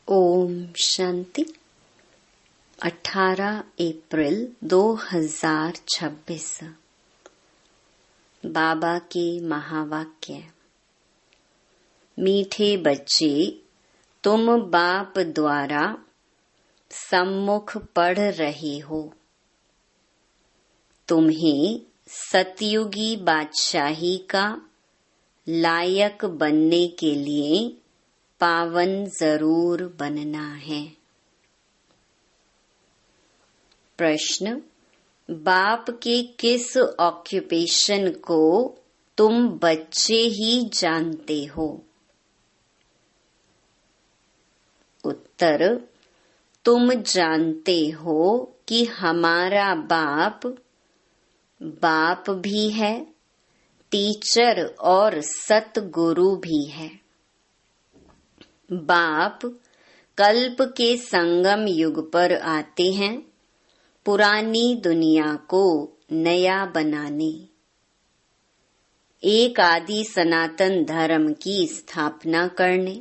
ओम शांति। 18 अप्रैल 2026। बाबा के महावाक्य। मीठे बच्चे, तुम बाप द्वारा सम्मुख पढ़ रहे हो। तुम्हें सतयुगी बादशाही का लायक बनने के लिए पावन जरूर बनना है। प्रश्न: बाप के किस ऑक्यूपेशन को तुम बच्चे ही जानते हो? उत्तर: तुम जानते हो कि हमारा बाप भी है, टीचर और सतगुरु भी है। बाप कल्प के संगम युग पर आते हैं, पुरानी दुनिया को नया बनाने, एक आदि सनातन धर्म की स्थापना करने।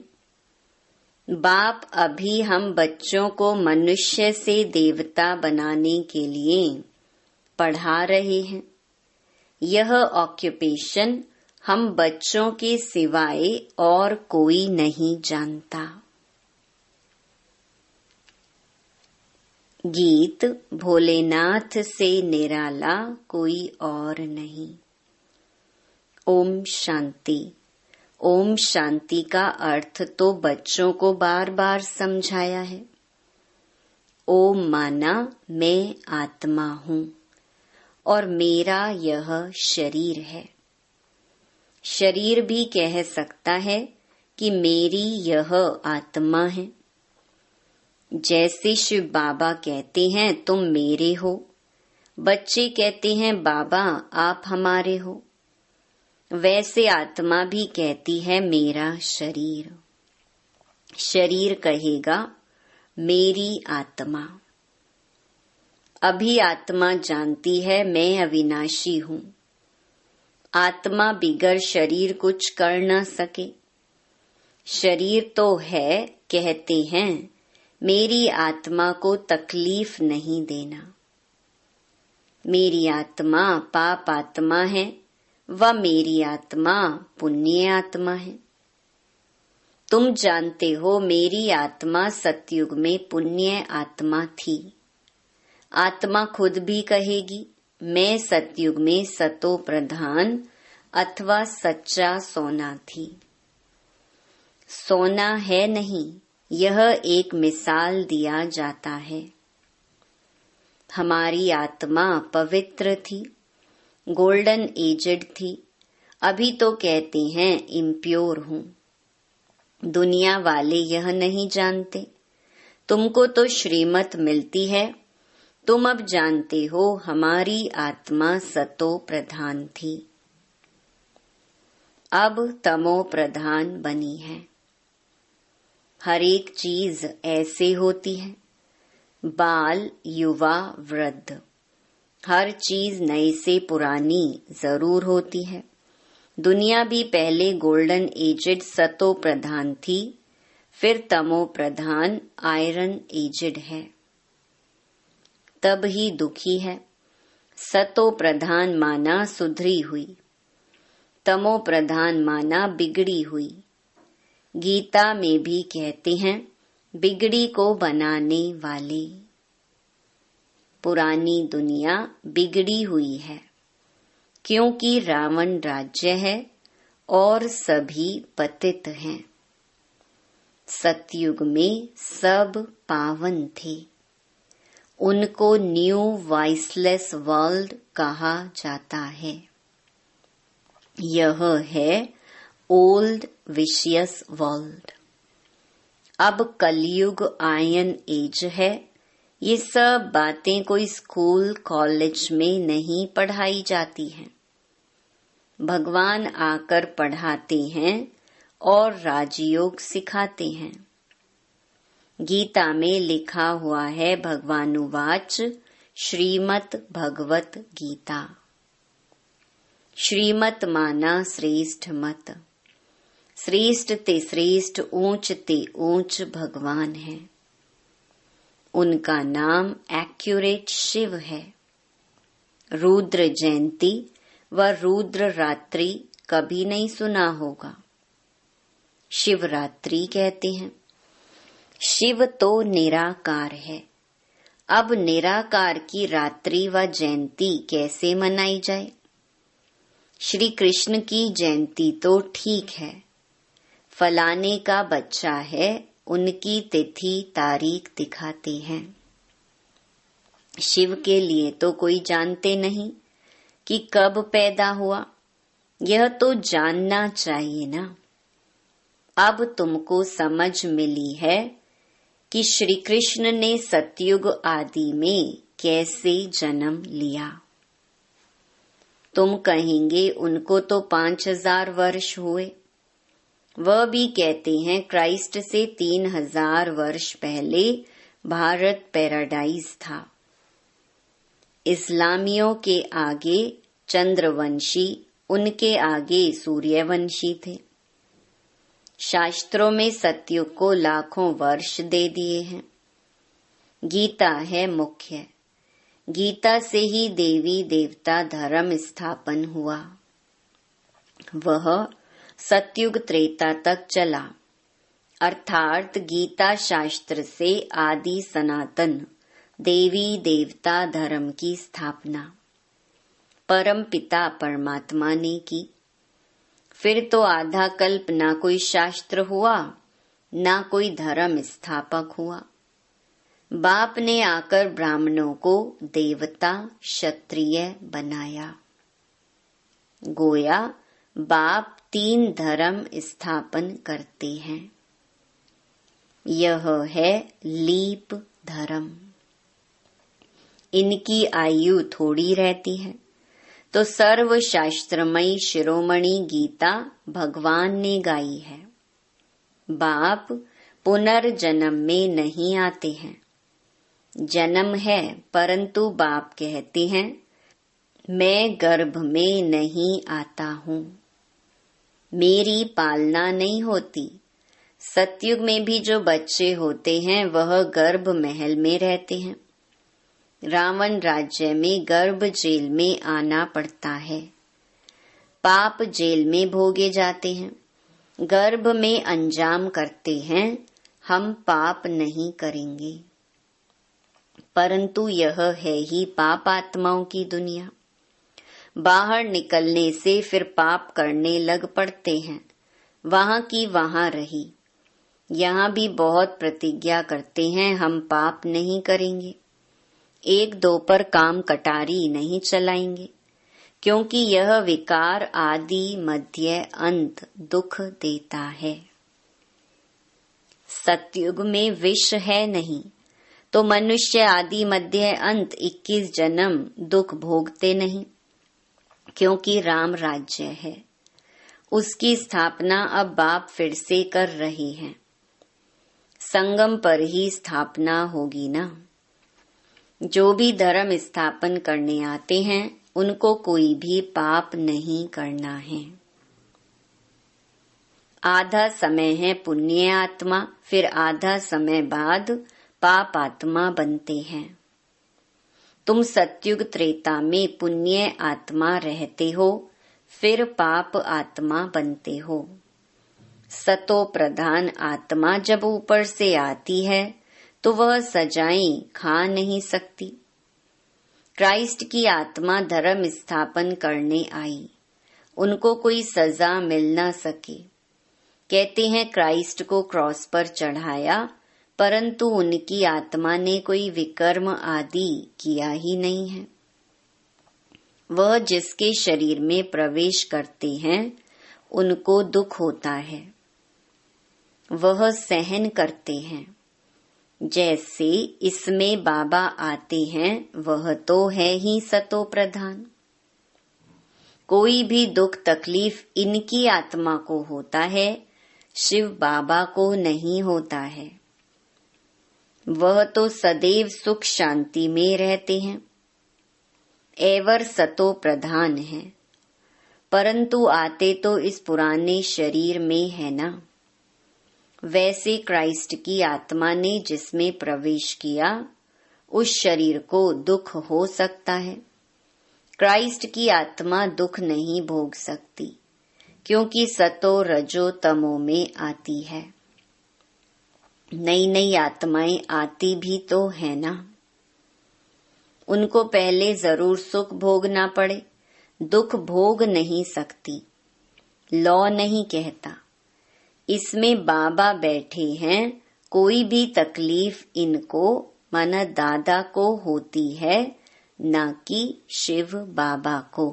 बाप अभी हम बच्चों को मनुष्य से देवता बनाने के लिए पढ़ा रहे हैं। यह ऑक्यूपेशन हम बच्चों के सिवाय और कोई नहीं जानता। गीत: भोलेनाथ से निराला कोई और नहीं। ओम शांति। ओम शांति का अर्थ तो बच्चों को बार बार समझाया है। ओम माना मैं आत्मा हूँ और मेरा यह शरीर है। शरीर भी कह सकता है कि मेरी यह आत्मा है। जैसे शिव बाबा कहते हैं तुम मेरे हो, बच्चे कहते हैं बाबा आप हमारे हो, वैसे आत्मा भी कहती है मेरा शरीर। शरीर कहेगा मेरी आत्मा। अभी आत्मा जानती है मैं अविनाशी हूँ। आत्मा बिगर शरीर कुछ कर न सके। शरीर तो है, कहते हैं मेरी आत्मा को तकलीफ नहीं देना। मेरी आत्मा पाप आत्मा है व मेरी आत्मा पुण्य आत्मा है। तुम जानते हो मेरी आत्मा सतयुग में पुण्य आत्मा थी। आत्मा खुद भी कहेगी मैं सतयुग में सतो प्रधान अथवा सच्चा सोना थी। सोना है नहीं, यह एक मिसाल दिया जाता है। हमारी आत्मा पवित्र थी, गोल्डन एजेड थी। अभी तो कहते हैं इम्प्योर हूँ। दुनिया वाले यह नहीं जानते। तुमको तो श्रीमत मिलती है। तुम अब जानते हो हमारी आत्मा सतो प्रधान थी, अब तमो प्रधान बनी है। हर एक चीज ऐसे होती है, बाल युवा वृद्ध, हर चीज नई से पुरानी जरूर होती है। दुनिया भी पहले गोल्डन एजेड सतो प्रधान थी, फिर तमो प्रधान आयरन एजेड है। तब ही दुखी है। सतो प्रधान माना सुधरी हुई, तमो प्रधान माना बिगड़ी हुई। गीता में भी कहते हैं बिगड़ी को बनाने वाले। पुरानी दुनिया बिगड़ी हुई है क्योंकि रावण राज्य है और सभी पतित हैं। सतयुग में सब पावन थे। उनको न्यू वाइसलेस वर्ल्ड कहा जाता है। यह है ओल्ड विशियस वर्ल्ड। अब कलयुग आयन एज है। ये सब बातें कोई स्कूल कॉलेज में नहीं पढ़ाई जाती हैं। भगवान आकर पढ़ाते हैं और राजयोग सिखाते हैं। गीता में लिखा हुआ है भगवानुवाच श्रीमद् भगवत गीता। श्रीमत माना श्रेष्ठ मत। श्रेष्ठ ते श्रेष्ठ, ऊंच ते ऊंच भगवान है। उनका नाम एक्यूरेट शिव है। रुद्र जयंती व रुद्र रात्रि कभी नहीं सुना होगा। शिवरात्रि कहते हैं। शिव तो निराकार है। अब निराकार की रात्रि व जयंती कैसे मनाई जाए? श्री कृष्ण की जयंती तो ठीक है, फलाने का बच्चा है, उनकी तिथि तारीख दिखाते हैं। शिव के लिए तो कोई जानते नहीं कि कब पैदा हुआ, यह तो जानना चाहिए ना। अब तुमको समझ मिली है कि श्री कृष्ण ने सतयुग आदि में कैसे जन्म लिया। तुम कहेंगे उनको तो 5000 वर्ष हुए। वह भी कहते हैं क्राइस्ट से 3000 वर्ष पहले भारत पैराडाइज था। इस्लामियों के आगे चंद्रवंशी, उनके आगे सूर्यवंशी थे। शास्त्रों में सतयुग को लाखों वर्ष दे दिए हैं। गीता है मुख्य। गीता से ही देवी देवता धर्म स्थापन हुआ। वह सतयुग त्रेता तक चला, अर्थात गीता शास्त्र से आदि सनातन देवी देवता धर्म की स्थापना परम पिता परमात्मा ने की। फिर तो आधा कल्प ना कोई शास्त्र हुआ, ना कोई धर्म स्थापक हुआ। बाप ने आकर ब्राह्मणों को देवता क्षत्रिय बनाया। गोया बाप 3 धर्म स्थापन करते हैं। यह है लीप धर्म। इनकी आयु थोड़ी रहती है, तो सर्व शास्त्रमयी शिरोमणि गीता भगवान ने गाई है। बाप पुनर्जन्म में नहीं आते हैं। जन्म है, परंतु बाप कहते हैं मैं गर्भ में नहीं आता हूँ, मेरी पालना नहीं होती। सतयुग में भी जो बच्चे होते हैं वह गर्भ महल में रहते हैं। रावण राज्य में गर्भ जेल में आना पड़ता है। पाप जेल में भोगे जाते हैं। गर्भ में अंजाम करते हैं। हम पाप नहीं करेंगे, परंतु यह है ही पाप आत्माओं की दुनिया। बाहर निकलने से फिर पाप करने लग पड़ते हैं। वहां की वहां रही। यहाँ भी बहुत प्रतिज्ञा करते हैं हम पाप नहीं करेंगे, 1-2 पर काम कटारी नहीं चलाएंगे, क्योंकि यह विकार आदि मध्य अंत दुख देता है। सतयुग में विष है नहीं, तो मनुष्य आदि मध्य अंत 21 जन्म दुख भोगते नहीं, क्योंकि राम राज्य है। उसकी स्थापना अब बाप फिर से कर रहे हैं। संगम पर ही स्थापना होगी ना। जो भी धर्म स्थापन करने आते हैं उनको कोई भी पाप नहीं करना है। आधा समय है पुण्य आत्मा, फिर आधा समय बाद पाप आत्मा बनते हैं। तुम सतयुग त्रेता में पुण्य आत्मा रहते हो, फिर पाप आत्मा बनते हो। सतो प्रधान आत्मा जब ऊपर से आती है तो वह सजाएं खा नहीं सकती। क्राइस्ट की आत्मा धर्म स्थापन करने आई, उनको कोई सजा मिल न सके। कहते हैं क्राइस्ट को क्रॉस पर चढ़ाया, परंतु उनकी आत्मा ने कोई विकर्म आदि किया ही नहीं है। वह जिसके शरीर में प्रवेश करते हैं उनको दुख होता है, वह सहन करते हैं। जैसे इसमें बाबा आते हैं वह तो है ही सतो प्रधान। कोई भी दुख तकलीफ इनकी आत्मा को होता है, शिव बाबा को नहीं होता है। वह तो सदैव सुख शांति में रहते हैं, एवर सतो प्रधान है। परंतु आते तो इस पुराने शरीर में है ना। वैसे क्राइस्ट की आत्मा ने जिसमें प्रवेश किया उस शरीर को दुख हो सकता है। क्राइस्ट की आत्मा दुख नहीं भोग सकती, क्योंकि सतो रजो तमो में आती है। नई नई आत्माएं आती भी तो है ना। उनको पहले जरूर सुख भोगना पड़े, दुख भोग नहीं सकती। लॉ नहीं कहता। इसमें बाबा बैठे हैं, कोई भी तकलीफ इनको माना दादा को होती है, न कि शिव बाबा को।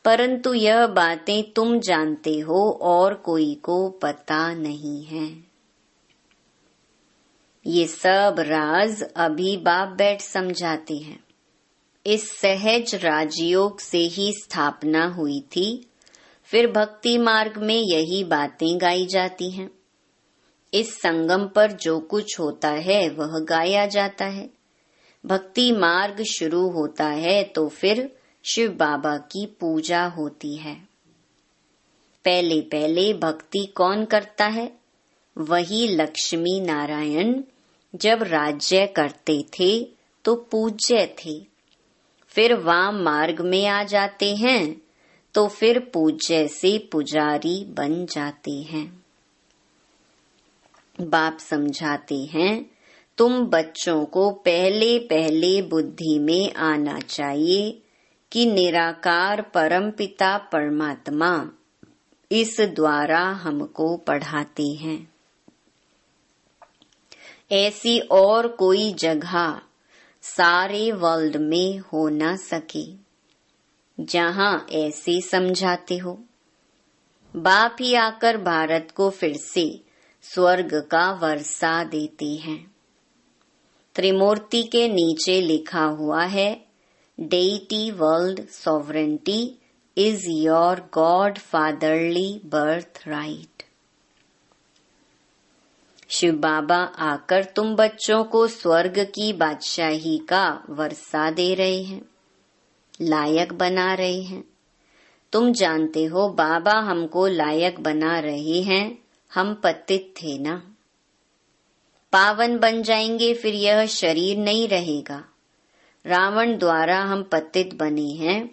परंतु यह बातें तुम जानते हो और कोई को पता नहीं है। ये सब राज अभी बाप बैठ समझाते हैं। इस सहज राजयोग से ही स्थापना हुई थी। फिर भक्ति मार्ग में यही बातें गाई जाती हैं। इस संगम पर जो कुछ होता है वह गाया जाता है। भक्ति मार्ग शुरू होता है तो फिर शिव बाबा की पूजा होती है। पहले पहले भक्ति कौन करता है? वही लक्ष्मी नारायण जब राज्य करते थे तो पूज्य थे। फिर वाम मार्ग में आ जाते हैं तो फिर पूज्य से पुजारी बन जाते हैं। बाप समझाते हैं, तुम बच्चों को पहले पहले बुद्धि में आना चाहिए कि निराकार परमपिता परमात्मा इस द्वारा हमको पढ़ाते हैं। ऐसी और कोई जगह सारे वर्ल्ड में हो ना सके जहां ऐसे समझाते हो। बाप ही आकर भारत को फिर से स्वर्ग का वर्षा देते हैं। त्रिमूर्ति के नीचे लिखा हुआ है, deity world sovereignty is your God fatherly birthright. Shiv Baba आकर तुम बच्चों को स्वर्ग की बादशाही का वर्षा दे रहे हैं, लायक बना रहे हैं। तुम जानते हो बाबा हमको लायक बना रहे हैं, हम पतित थे ना। पावन बन जाएंगे फिर यह शरीर नहीं रहेगा। रावण द्वारा हम पतित बने हैं,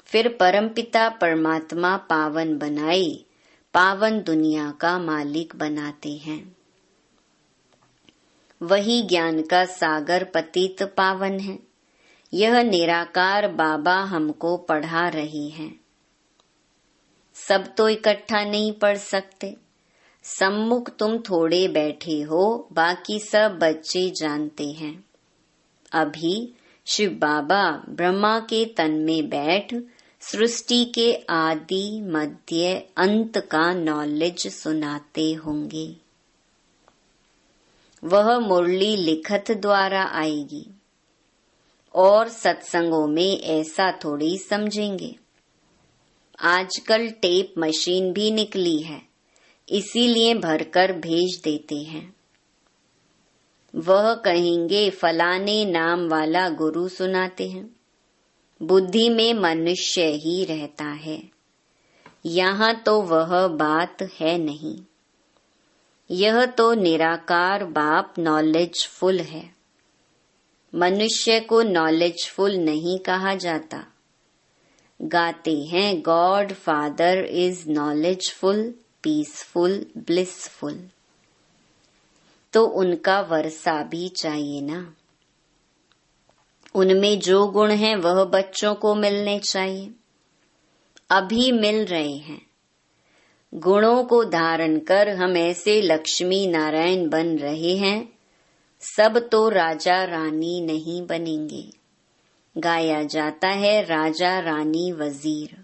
फिर परमपिता परमात्मा पावन बनाए, पावन दुनिया का मालिक बनाते हैं। वही ज्ञान का सागर पतित पावन है। यह निराकार बाबा हमको पढ़ा रही हैं। सब तो इकट्ठा नहीं पढ़ सकते। सम्मुख तुम थोड़े बैठे हो, बाकी सब बच्चे जानते हैं। अभी शिव बाबा ब्रह्मा के तन में बैठ सृष्टि के आदि मध्य अंत का नॉलेज सुनाते होंगे। वह मुरली लिखत द्वारा आएगी और सत्संगों में ऐसा थोड़ी समझेंगे। आजकल टेप मशीन भी निकली है, इसीलिए भरकर भेज देते हैं। वह कहेंगे फलाने नाम वाला गुरु सुनाते हैं। बुद्धि में मनुष्य ही रहता है, यहाँ तो वह बात है नहीं। यह तो निराकार बाप नॉलेजफुल है। मनुष्य को नॉलेजफुल नहीं कहा जाता। गाते हैं God father is knowledgeful, peaceful, blissful. तो उनका वर्षा भी चाहिए ना। उनमें जो गुण हैं वह बच्चों को मिलने चाहिए। अभी मिल रहे हैं। गुणों को धारण कर हम ऐसे लक्ष्मी नारायण बन रहे हैं। सब तो राजा रानी नहीं बनेंगे। गाया जाता है राजा रानी वजीर,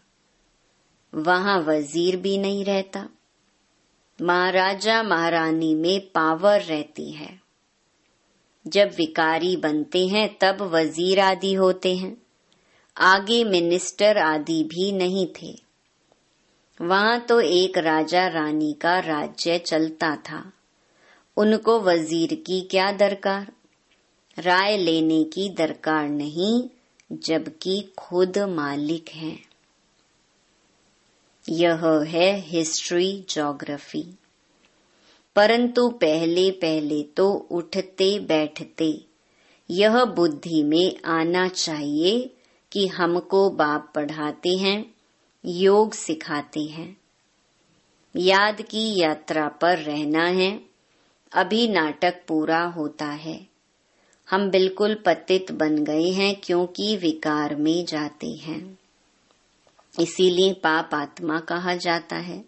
वहां वजीर भी नहीं रहता। महाराजा महारानी में पावर रहती है। जब विकारी बनते हैं तब वजीर आदि होते हैं। आगे मिनिस्टर आदि भी नहीं थे। वहां तो एक राजा रानी का राज्य चलता था। उनको वजीर की क्या दरकार, राय लेने की दरकार नहीं, जबकि खुद मालिक हैं। यह है हिस्ट्री ज्योग्राफी। परंतु पहले पहले तो उठते बैठते यह बुद्धि में आना चाहिए कि हमको बाप पढ़ाते हैं, योग सिखाते हैं, याद की यात्रा पर रहना है। अभी नाटक पूरा होता है। हम बिल्कुल पतित बन गए हैं क्योंकि विकार में जाते हैं, इसीलिए पाप आत्मा कहा जाता है।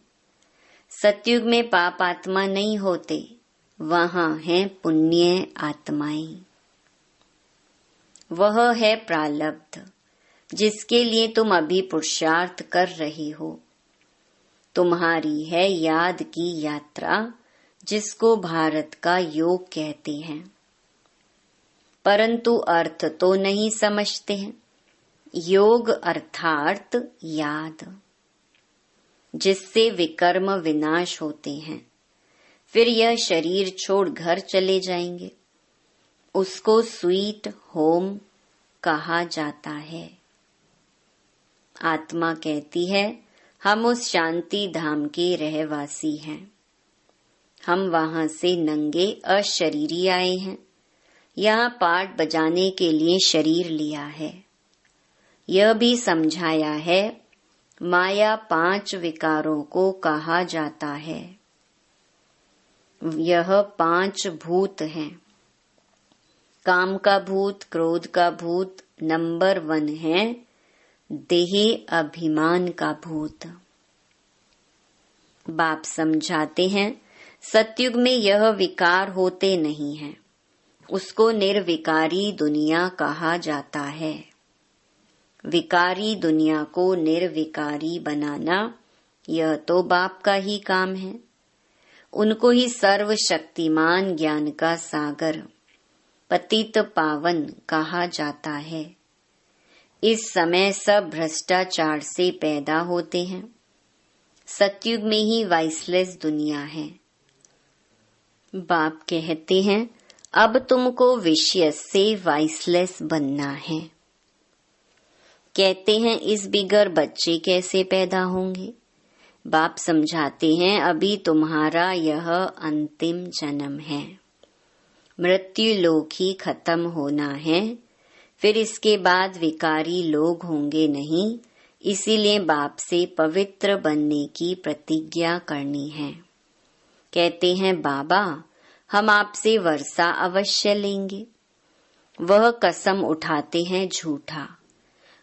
सतयुग में पाप आत्मा नहीं होते, वहां हैं पुण्य आत्माएं। वह है प्रारब्ध जिसके लिए तुम अभी पुरुषार्थ कर रही हो। तुम्हारी है याद की यात्रा जिसको भारत का योग कहते हैं, परंतु अर्थ तो नहीं समझते हैं। योग अर्थात याद, जिससे विकर्म विनाश होते हैं। फिर यह शरीर छोड़ घर चले जाएंगे, उसको स्वीट होम कहा जाता है। आत्मा कहती है हम उस शांति धाम के रहवासी हैं, हम वहां से नंगे अशरीरी आए हैं, यहाँ पाठ बजाने के लिए शरीर लिया है। यह भी समझाया है माया 5 विकारों को कहा जाता है। यह 5 भूत हैं। काम का भूत, क्रोध का भूत, नंबर 1 है देह अभिमान का भूत। बाप समझाते हैं सतयुग में यह विकार होते नहीं हैं, उसको निर्विकारी दुनिया कहा जाता है। विकारी दुनिया को निर्विकारी बनाना यह तो बाप का ही काम है। उनको ही सर्वशक्तिमान ज्ञान का सागर पतित पावन कहा जाता है। इस समय सब भ्रष्टाचार से पैदा होते हैं। सतयुग में ही वाइसलेस दुनिया है। बाप कहते हैं अब तुमको विषय से वाइसलेस बनना है। कहते हैं इस बिगर बच्चे कैसे पैदा होंगे। बाप समझाते हैं अभी तुम्हारा यह अंतिम जन्म है, मृत्यु लोक ही खत्म होना है, फिर इसके बाद विकारी लोग होंगे नहीं। इसीलिए बाप से पवित्र बनने की प्रतिज्ञा करनी है। कहते हैं बाबा हम आपसे वर्षा अवश्य लेंगे। वह कसम उठाते हैं झूठा।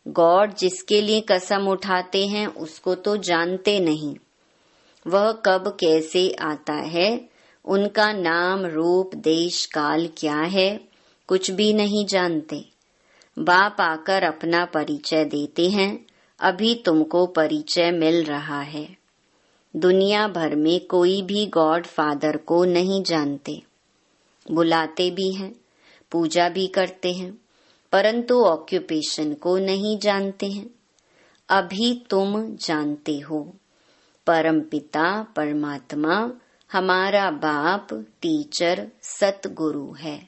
गॉड जिसके लिए कसम उठाते हैं उसको तो जानते नहीं। वह कब कैसे आता है, उनका नाम रूप देश काल क्या है, कुछ भी नहीं जानते। बाप आकर अपना परिचय देते हैं। अभी तुमको परिचय मिल रहा है। दुनिया भर में कोई भी गॉड फादर को नहीं जानते। बुलाते भी हैं, पूजा भी करते हैं, परंतु ऑक्यूपेशन को नहीं जानते हैं। अभी तुम जानते हो परमपिता परमात्मा हमारा बाप टीचर सतगुरु है।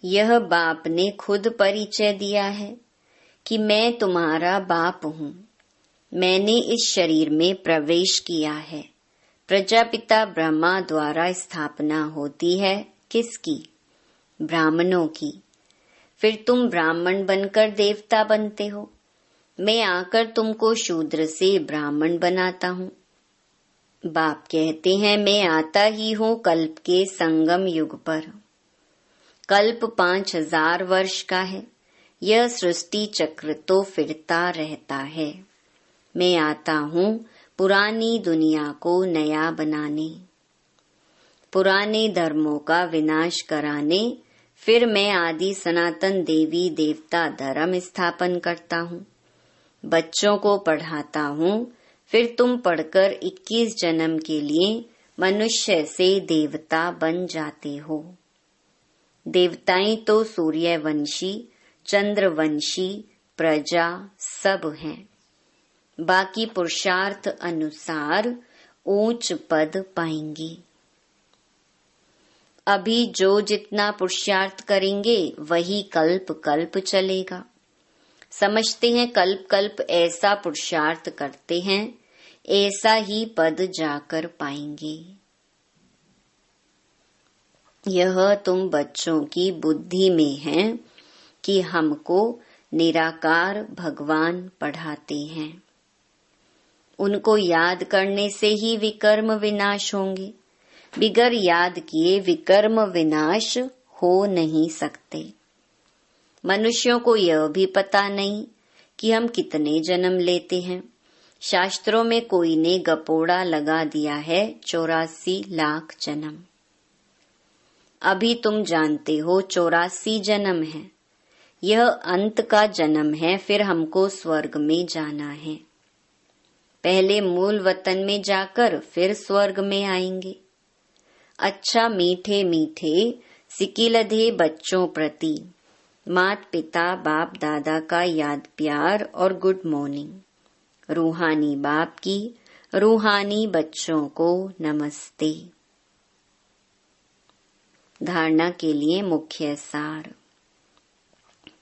यह बाप ने खुद परिचय दिया है कि मैं तुम्हारा बाप हूँ। मैंने इस शरीर में प्रवेश किया है। प्रजापिता ब्रह्मा द्वारा स्थापना होती है किसकी? ब्राह्मणों की। फिर तुम ब्राह्मण बनकर देवता बनते हो। मैं आकर तुमको शूद्र से ब्राह्मण बनाता हूँ। बाप कहते हैं मैं आता ही हूँ कल्प के संगम युग पर। कल्प 5000 वर्ष का है। यह सृष्टि चक्र तो फिरता रहता है। मैं आता हूँ पुरानी दुनिया को नया बनाने, पुराने धर्मों का विनाश कराने। फिर मैं आदि सनातन देवी देवता धर्म स्थापन करता हूँ। बच्चों को पढ़ाता हूँ। फिर तुम पढ़कर 21 जन्म के लिए मनुष्य से देवता बन जाते हो। देवताएं तो सूर्यवंशी, चंद्रवंशी, प्रजा सब हैं। बाकी पुरुषार्थ अनुसार ऊंच पद पाएंगी। अभी जो जितना पुरुषार्थ करेंगे वही कल्प कल्प चलेगा। समझते हैं कल्प कल्प ऐसा पुरुषार्थ करते हैं ऐसा ही पद जाकर पाएंगे। यह तुम बच्चों की बुद्धि में है कि हमको निराकार भगवान पढ़ाते हैं। उनको याद करने से ही विकर्म विनाश होंगे। बिगर याद किए विकर्म विनाश हो नहीं सकते। मनुष्यों को यह भी पता नहीं कि हम कितने जन्म लेते हैं। शास्त्रों में कोई ने गपोड़ा लगा दिया है 84 लाख जन्म। अभी तुम जानते हो 84 जन्म है। यह अंत का जन्म है, फिर हमको स्वर्ग में जाना है। पहले मूल वतन में जाकर फिर स्वर्ग में आएंगे। अच्छा मीठे मीठे सिकिलधे बच्चों प्रति मात पिता बाप दादा का याद प्यार और गुड मॉर्निंग। रूहानी बाप की रूहानी बच्चों को नमस्ते। धारणा के लिए मुख्य सार।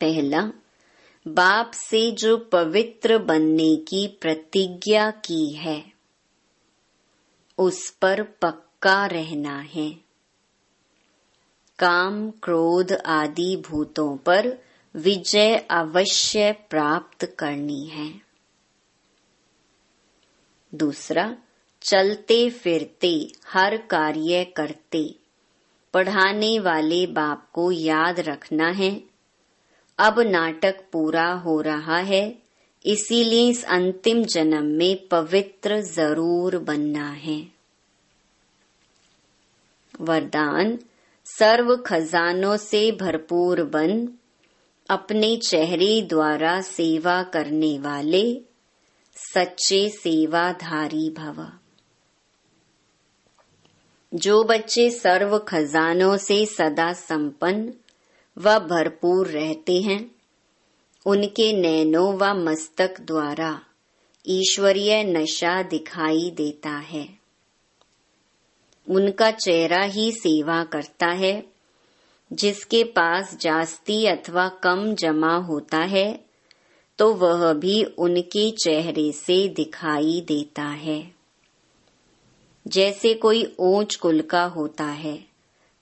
पहला, बाप से जो पवित्र बनने की प्रतिज्ञा की है उस पर पक्का रहना है। काम क्रोध आदि भूतों पर विजय अवश्य प्राप्त करनी है। दूसरा, चलते फिरते हर कार्य करते पढ़ाने वाले बाप को याद रखना है। अब नाटक पूरा हो रहा है, इसीलिए इस अंतिम जन्म में पवित्र जरूर बनना है। वरदान, सर्व खजानों से भरपूर बन अपने चेहरे द्वारा सेवा करने वाले सच्चे सेवाधारी भव। जो बच्चे सर्व खजानों से सदा संपन्न व भरपूर रहते हैं, उनके नैनों व मस्तक द्वारा ईश्वरीय नशा दिखाई देता है। उनका चेहरा ही सेवा करता है। जिसके पास जास्ती अथवा कम जमा होता है तो वह भी उनके चेहरे से दिखाई देता है। जैसे कोई ऊंच कुल का होता है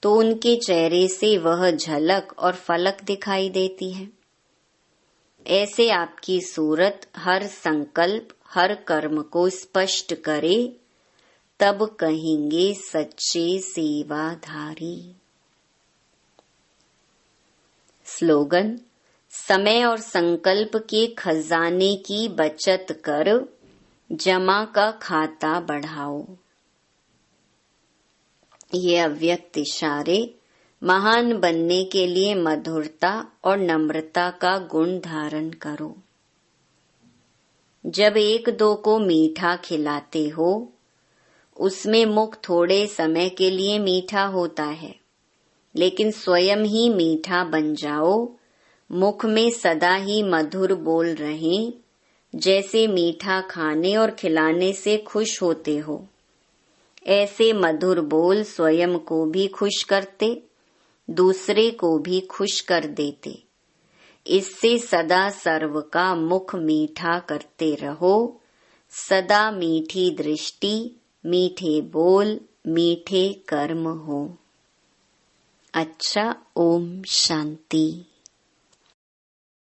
तो उनके चेहरे से वह झलक और फलक दिखाई देती है। ऐसे आपकी सूरत हर संकल्प हर कर्म को स्पष्ट करे, तब कहेंगे सच्चे सेवाधारी। स्लोगन, समय और संकल्प के खजाने की बचत कर जमा का खाता बढ़ाओ। ये अव्यक्त इशारे महान बनने के लिए मधुरता और नम्रता का गुण धारण करो। जब एक दो को मीठा खिलाते हो, उसमें मुख थोड़े समय के लिए मीठा होता है, लेकिन स्वयं ही मीठा बन जाओ। मुख में सदा ही मधुर बोल रहें, जैसे मीठा खाने और खिलाने से खुश होते हो। ऐसे मधुर बोल स्वयं को भी खुश करते, दूसरे को भी खुश कर देते। इससे सदा सर्व का मुख मीठा करते रहो। सदा मीठी दृष्टि, मीठे बोल, मीठे कर्म हो। अच्छा, ओम शांति।